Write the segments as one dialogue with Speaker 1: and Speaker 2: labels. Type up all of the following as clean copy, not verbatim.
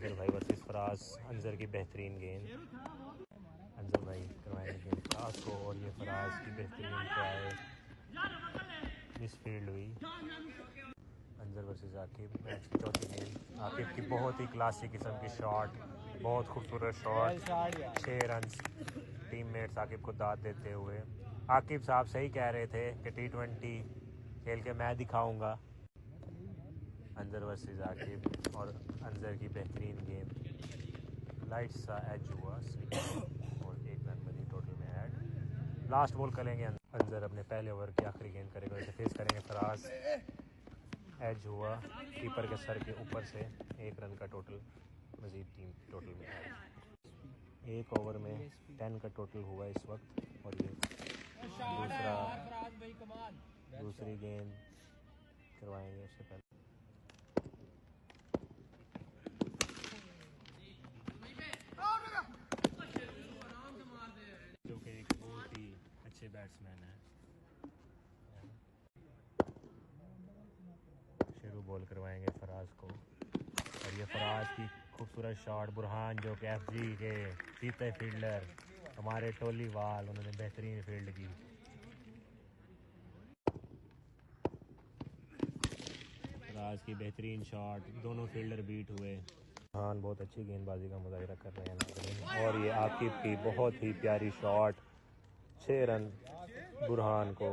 Speaker 1: अंजर भाई वर्सेस फराज। अंजर की बेहतरीन गेंद, अंजर भाई करवाएंगे गेंद फराज को और ये फराज की बेहतरीन ट्राई मिस फील्ड हुई। अंजर वर्सेस आकिब, मैच की चौथी गेंद। आकिब की बहुत ही क्लासी किस्म की शॉट, बहुत खूबसूरत शॉट, 6 रन। टीममेट्स आकिब को दाद देते हुए। आकिब साहब सही कह रहे थे कि T20 खेल के मैं दिखाऊंगा। अंजर वर्सेस आकिब और अंजर की बेहतरीन गेंद, लाइट सा एज हुआ और 1 रन बनी टोटल में ऐड। लास्ट बॉल करेंगे अंजर अपने पहले ओवर की आखिरी गेंद करेगा, इसे फेस करेंगे फराज। एज हुआ कीपर के सर के ऊपर से, 1 रन का टोटल मजीद टीम टोटल में ऐड। 1 ओवर में 10 का टोटल हुआ इस वक्त। और ये दूसरी गेंद करवाएंगे उससे पहले। जो कि एक बहुत ही अच्छे बैट्समैन है। शेरू बॉल करवाएंगे फराज को और ये फराज की खूबसूरत शॉट। बुरहान जो कि FG के चीते फील्डर, हमारे टोली वाल, उन्होंने बेहतरीन फील्ड की। फराज की बेहतरीन शॉट, दोनों फील्डर बीट हुए। बुरहान बहुत अच्छी गेंदबाजी का मुजाहिरा कर रहे हैं और ये आकिब की बहुत ही प्यारी शॉट, 6 रन बुरहान को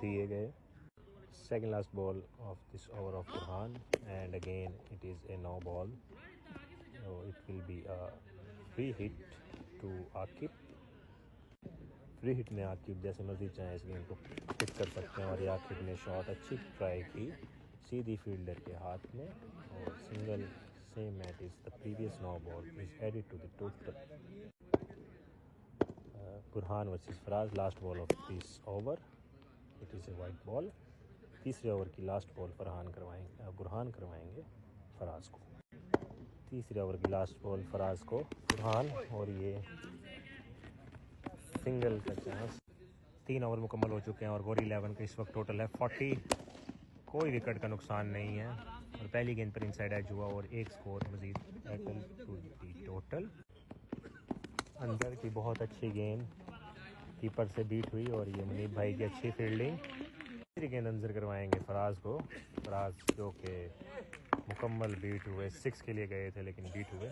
Speaker 1: दिए गए। Second last ball of this over of Burhan, and again it is a no ball, so it will be a free hit to Akib. Free hit में आकिब जैसे मर्जी चाहे इस गेम को हिट कर सकते हैं और ये आकिब ने शॉट अच्छी ट्राई की सीधी फील्डर के हाथ में और single. Same mat is the previous no ball is added to the total. Burhan versus Faraz, last ball of this over, it is a wide ball. तीसरे ओवर की लास्ट बॉल बुरहान करवाएंगे फराज को। तीसरे ओवर की लास्ट बॉल फराज को बुरहान और ये सिंगल का चांस। 3 ओवर मुकम्मल हो चुके हैं और गौरी 11 का इस वक्त टोटल है 40। कोई विकेट का नुकसान नहीं है और पहली गेंद पर इनसाइड एज हुआ और 1 score Majeed added to the total. अंदर की बहुत अच्छी गेंद कीपर से बीट हुई और ये मुनीब भाई की अच्छी फील्डिंग। गेंद अंजर करवाएंगे फराज को। फराज जो के मुकम्मल बीट हुए, 6 के लिए गए थे लेकिन बीट हुए।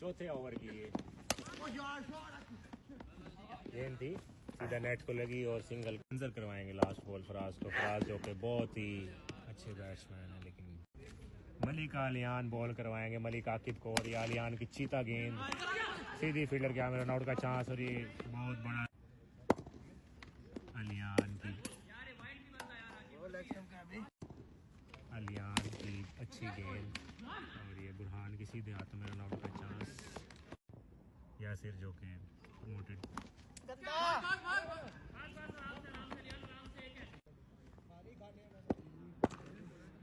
Speaker 1: चौथे ओवर की गेंद थी, सीधा नेट को लगी और सिंगल। अंजर करवाएंगे लास्ट बॉल फराज को। फराज जो के बहुत ही अच्छे बैट्समैन है लेकिन मलिक आलियान बॉल करवाएंगे मलिक आकिब को और ये आलियान की चीता गेंद सीधी फील्डर के रन आउट का चांस और ये बहुत बड़ा आलियान की अच्छी गेंद और ये बुरहान की सीधे हाथों में रन आउट का चांस। यासिर जो के प्रमोटेड।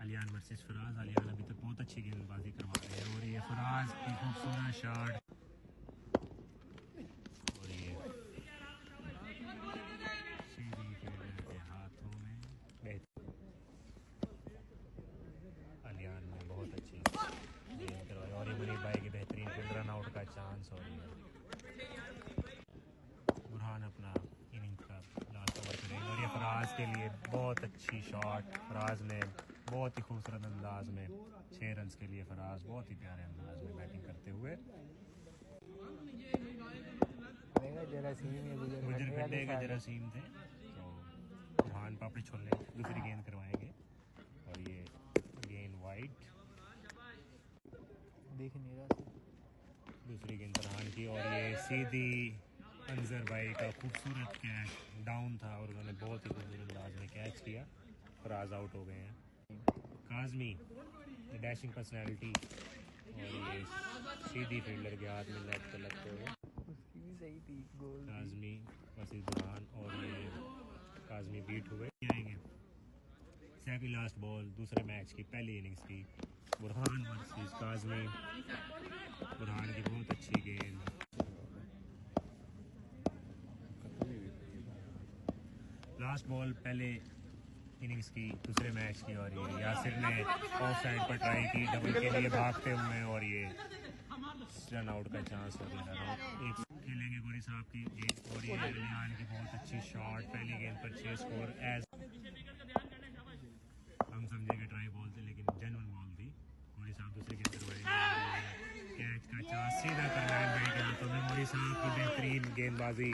Speaker 1: आलियान वर्सेस फराज। आलियान अभी तक बहुत अच्छी गेंदबाजी करवा रहे हैं और ये फराज की खूबसूरत शॉट और ये सीधी फील्डर के हाथों में। आलियान ने बहुत अच्छी गेंद करवाई और ये मुनीब भाई की बेहतरीन फील्ड, रन आउट का चांस और ये बुरहान अपना इनिंग का लास्ट ओवर करेंगे और ये फराज के लिए बहुत अच्छी शॉट। फराज ने बहुत ही खूबसूरत अंदाज में 6 रन के लिए फराज बहुत ही प्यारे अंदाज में बैटिंग करते हुए। गुजर खड्डे के जरासीम थे तो बुरहान पापड़ी छोड़ने दूसरी गेंद करवाएंगे और ये गेंद वाइट। देख नहीं रहा दूसरी गेंद बुरहान की और ये सीधी अंजर भाई का खूबसूरत कैच डाउन था और उन्होंने बहुत ही खूबसूरत अंदाज में कैच किया। फराज आउट हो गए हैं। काजमी डैशिंग पर्सनैलिटी और ये सीधी फील्डर के हाथ में नेट पे लगते हुए उसकी भी सही थी गोल। काजमी वर्सेस बुरहान और ये काजमी बीट हुए। आएंगे सेकंड लास्ट बॉल दूसरे मैच की पहली इनिंग्स की। बुरहान वर्सेस काजमी। बुरहान की बहुत अच्छी गेंद। लास्ट बॉल पहले इनिंग्स की, दूसरे मैच की। और ये यासिर ने ऑफ साइड पर ट्राई की डबल के लिए भागते हुए, और ये रन आउट का चांस हो गया। रन आउट एक खेलेंगे गोरी साहब की गेंद, और ये रियान की बहुत अच्छी शॉट पहली गेंद पर 6 स्कोर। एज हम समझे कि ट्राई बॉल थी, लेकिन जेन्युइन बॉल थी। गोरी साहब दूसरी गेंद करवाएंगे, कैच का चांस सीधा करवाएं भाई के हाथों में। गोरी साहब की बेहतरीन गेंदबाजी,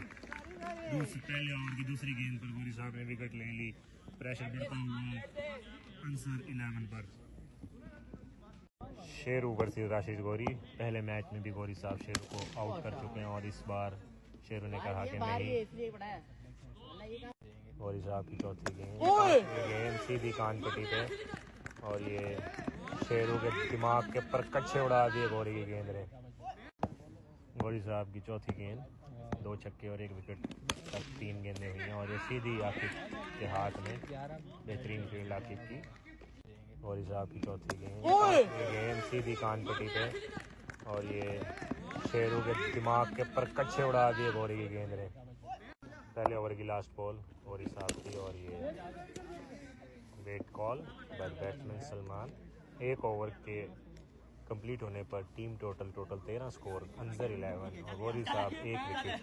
Speaker 1: पहले ओवर की दूसरी गेंद पर गोरी साहब ने विकेट ले ली। प्रेशर बढ़ता हुआ आंसर 11 पर। शेरू वर्सेस राशिद गोरी। पहले मैच में भी गोरी साहब शेरू को आउट कर चुके हैं, और इस बार शेरू ने कहा कि नहीं। गोरी साहब की चौथी गेंद सीधी कान पट्टी पे, और ये शेरू के दिमाग के ऊपर कच्चे उड़ा दिए गोरी की गेंद ने। गोरी साहब की चौथी गेंद, 2 छक्के और 1 विकेट तक 3 गेंदें हुई हैं, और ये सीधी आकिब के हाथ में। बेहतरीन फील्ड आकिब की। गोरी साहब की चौथी गेंद सीधी कान पट्टी पे, और ये शेरू के दिमाग के ऊपर कच्चे उड़ा दिए गोरी की गेंद ने। पहले ओवर की लास्ट बॉल गोरी साहब की, और ये wait call by batsman Salman. 1 over के कंप्लीट होने पर टीम टोटल 13 स्कोर, अंदर 11, और गोरी साहब 1 विकेट।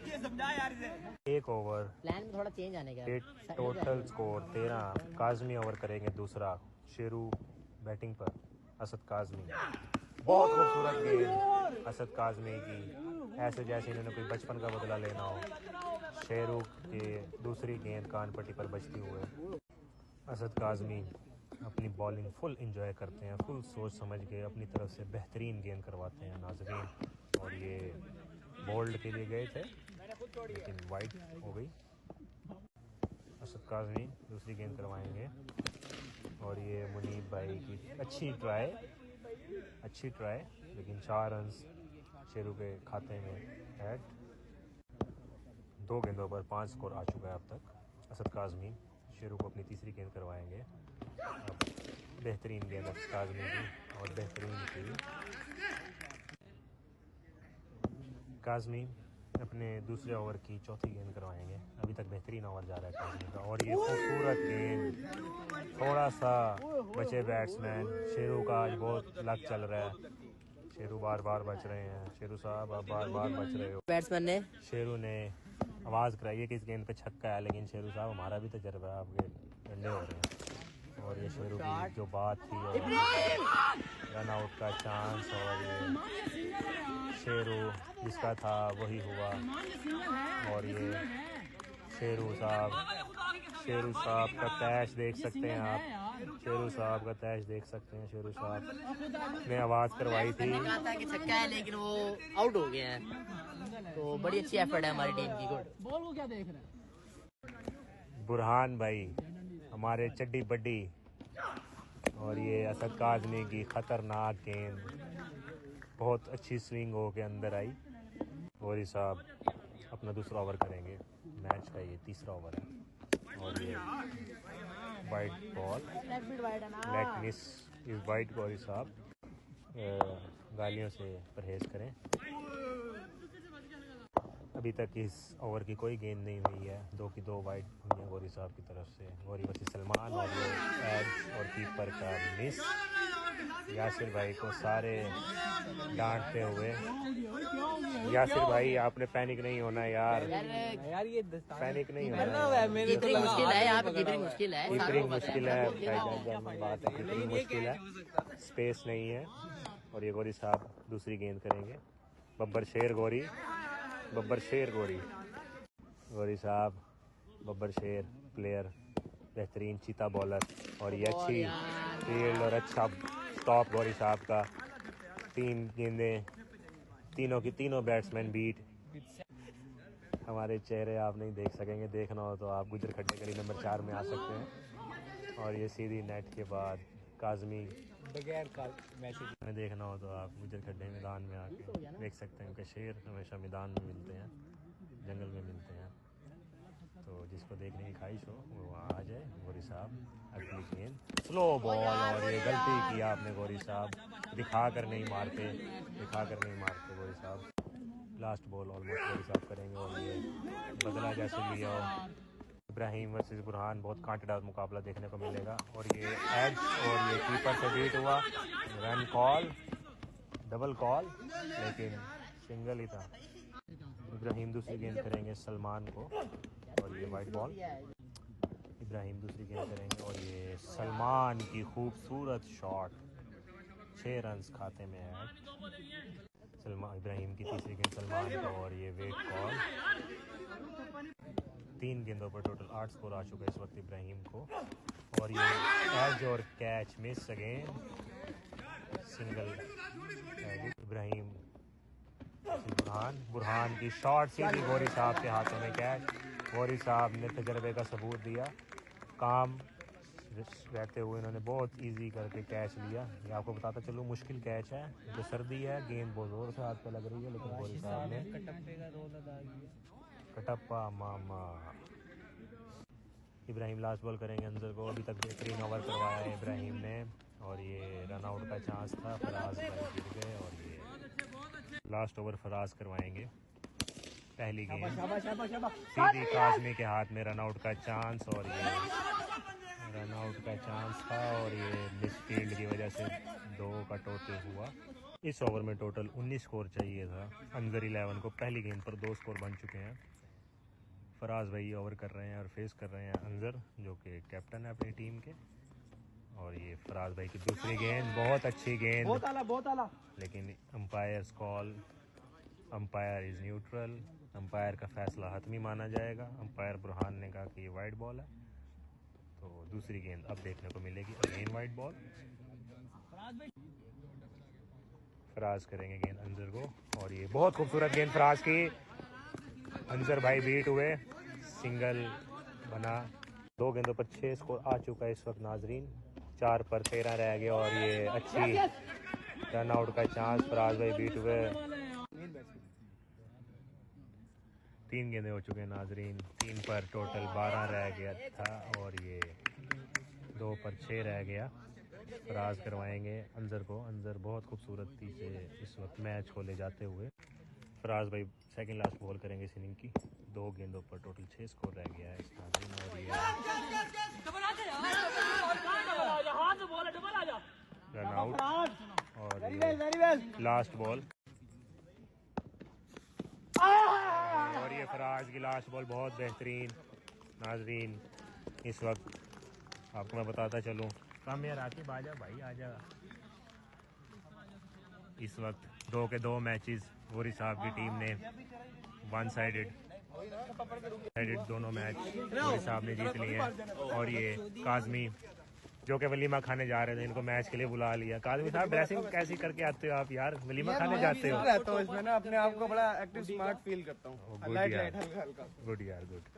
Speaker 1: 1 ओवर
Speaker 2: प्लान में थोड़ा चेंज आने का।
Speaker 1: Total score 13। काजमी ओवर करेंगे दूसरा। शेरू बैटिंग पर, असद काजमी। बहुत खूबसूरत गेंद असद काजमी की, ऐसे जैसे इन्होंने कोई बचपन का बदला लेना हो। शेरू के दूसरी गेंद कान पट्टी पर बजती हुए असद काजमी अपनी बॉलिंग फुल एंजॉय करते हैं, फुल सोच समझ के अपनी तरफ से बेहतरीन गेंद करवाते हैं नाज़रीन। और ये बोल्ड के लिए गए थे, लेकिन वाइड हो गई। असद काजमी दूसरी गेंद करवाएंगे, और ये मुनीब भाई की अच्छी ट्राई, लेकिन 4 रन शेरू के खाते में ऐड। 2 गेंदों पर 5 स्कोर आ चुका है अब तक। असद काजमी शेरू को अपनी तीसरी गेंद करवाएंगे। बेहतरीन गेंद असद काजमी की, और बेहतरीन की। काजमी अपने दूसरे ओवर की चौथी गेंद करवाएंगे। अभी तक बेहतरीन ओवर जा रहा है काजमी का, और ये खूबसूरत गेंद। थोड़ा सा बचे बैट्समैन। शेरू का आज बहुत लक चल रहा है। शेरू बार बच रहे हैं। शेरू साहब आप बार बच रहे हो।
Speaker 2: बैट्समैन ने
Speaker 1: शेरू ने आवाज़ कराई है कि इस गेंद पे छक्का है, लेकिन शेरू साहब हमारा भी तजर्बा है, आपके डंडे हो रहे हैं। और ये शेरू की जो बात थी, और रन आउट का चांस, और ये शेरू जिसका था वही हुआ। और ये शेरू साहब का कैच देख सकते हैं आप। शेरू साहब का कैच देख सकते हैं। शेरू साहब ने आवाज़ करवाई थी,
Speaker 2: कहा था कि छक्का है, लेकिन वो आउट हो गया है। तो बड़ी अच्छी एफर्ट है हमारी टीम की। गुड। बॉल को क्या देख रहे हैं?
Speaker 1: बुरहान भाई हमारे चड्डी बड्डी, और ये असद काजमी की खतरनाक गेंद बहुत अच्छी स्विंग हो के अंदर आई। गोरी साहब अपना दूसरा ओवर करेंगे। मैच का ये तीसरा ओवर है, और ये वाइड बॉल, लेग मिस इस वाइड। गोरी साहब गालियों से परहेज करें। अभी तक इस ओवर की कोई गेंद नहीं हुई है। 2 की 2 वाइड हुई है गोरी साहब की तरफ से। गोरी वर्सेस सलमान, और ये एज और कीपर का मिस। यासिर भाई को सारे डांटते हुए। यासिर भाई आपने पैनिक नहीं होना यार,
Speaker 2: ये
Speaker 1: पैनिक नहीं होना।
Speaker 2: इतनी मुश्किल है यहाँ पे, कितनी मुश्किल है,
Speaker 1: कीपिंग मुश्किल है, बात है, कीपिंग मुश्किल है, स्पेस नहीं है। और ये गोरी साहब दूसरी गेंद करेंगे। बब्बर शेर गोरी गोरी साहब बब्बर शेर प्लेयर, बेहतरीन चीता बॉलर, और ये अच्छी फील्ड और अच्छा स्टॉप गोरी साहब का। 3 गेंदें, तीनों की तीनों बैट्समैन बीट। हमारे चेहरे आप नहीं देख सकेंगे, देखना हो तो आप गुजर खड्डे गली नंबर 4 में आ सकते हैं। और ये सीधी नेट के बाद काजमी बगैर मैसेज में देखना हो तो आप गुजर खड्डे मैदान में आके देख सकते हैं कि शेर हमेशा मैदान में मिलते हैं, जंगल में मिलते हैं। तो जिसको देखने की ख्वाहिश हो वो वहाँ आ जाए। गोरी साहब अगली गेंद स्लो बॉल, और ये गलती की आपने गोरी साहब, दिखा कर नहीं मारते गोरी साहब। लास्ट बॉल ऑलमोस्ट गोरी साहब करेंगे, और ये बदला जैसे लिया हो इब्राहिम वर्सेस बुरहान, बहुत कांटेदार मुकाबला देखने को मिलेगा। और ये एज और ये कीपर से बीट हुआ, रन कॉल, डबल कॉल, लेकिन सिंगल ही था। इब्राहिम दूसरी गेंद करेंगे सलमान को और ये वाइट बॉल। इब्राहिम दूसरी गेंद करेंगे और ये सलमान की खूबसूरत शॉट, 6 रन्स खाते में है। सलमान, इब्राहिम की तीसरी गेंद सलमान को और ये वेट कॉल। 3 गेंदों पर टोटल 8 स्कोर आ चुका है इस वक्त इब्राहिम को। और ये एज और catch miss again, single. Ibrahim Burhan की शॉट सीधी गोरी साहब के हाथों में कैच। गोरी साहब ने तजर्बे का सबूत दिया, काम रहते हुए इन्होंने बहुत इजी करके कैच लिया। ये आपको बताता चलूँ मुश्किल कैच है, जो सर्दी है, गेंद बहुत जोर से हाथ पे लग रही है, लेकिन गोरी साहब ने कटप्पा मामा। इब्राहिम लास्ट बॉल करेंगे अंजर को। अभी तक बेहतरीन ओवर करवाया है इब्राहिम ने और ये रन आउट का चांस था, फराज भाई गिर गए और ये लास्ट ओवर फराज करवाएंगे। पहली गेंद सीधी काजमी के हाथ में, रन आउट का चांस और ये रन आउट का चांस था और ये मिसफील्ड की वजह से 2 का टोटल हुआ। इस ओवर में टोटल 19 स्कोर चाहिए था अंजर 11 को। पहली गेंद पर 2 स्कोर बन चुके हैं। फराज भाई ओवर कर रहे हैं और फेस कर रहे हैं अंजर, जो कि कैप्टन है अपनी टीम के। और ये फराज भाई की दूसरी गेंद, बहुत अच्छी गेंद, बहुत आला, लेकिन umpires call, umpire is neutral, umpire का फैसला हतमी माना जाएगा। अंपायर बुरहान ने कहा कि ये वाइट बॉल है, तो दूसरी गेंद अब देखने को मिलेगी, अगेन वाइट बॉल। फराज करेंगे गेंद अंजर को और ये बहुत खूबसूरत गेंद फराज की, अंजर भाई बीट हुए, सिंगल बना। 2 गेंदों पर 6 स्कोर आ चुका है इस वक्त नाजरीन, 4 पर 13 रह गया और ये अच्छी रन आउट का चांस, फराज भाई बीट हुए। 3 गेंदें हो चुके हैं नाजरीन, 3 पर टोटल 12 रह गया था और ये 2 पर 6 रह गया। फराज करवाएंगे अंजर को। अंजर बहुत खूबसूरती से इस वक्त मैच को ले जाते हुए। फराज भाई सेकंड लास्ट बॉल करेंगे इस इनिंग की। 2 गेंदों पर टोटल 6 स्कोर रह गया है इस नाज़रीन और ये रन आउट और ये लास्ट बॉल और ये फराज की लास्ट बॉल बहुत बेहतरीन। नाजरीन इस वक्त आपको मैं बताता चलूँ, कम यार आके आजा भाई आजा। इस वक्त 2 के 2 मैचेस गोरी साहब की टीम ने वन साइडेड दोनों मैच गोरी साहब ने जीत लिए हैं। और ये काजमी जो कि वलीमा खाने जा रहे थे, इनको मैच के लिए बुला लिया। काजमी साहब ड्रेसिंग कैसी करके आते हो आप यार, वलीमा खाने जाते हो?
Speaker 3: रहता हूँ इसमें ना, अपने आप को बड़ा एक्टिव स्मार्ट फील करता हूँ।
Speaker 1: गुड यार, गुड यार, गुड।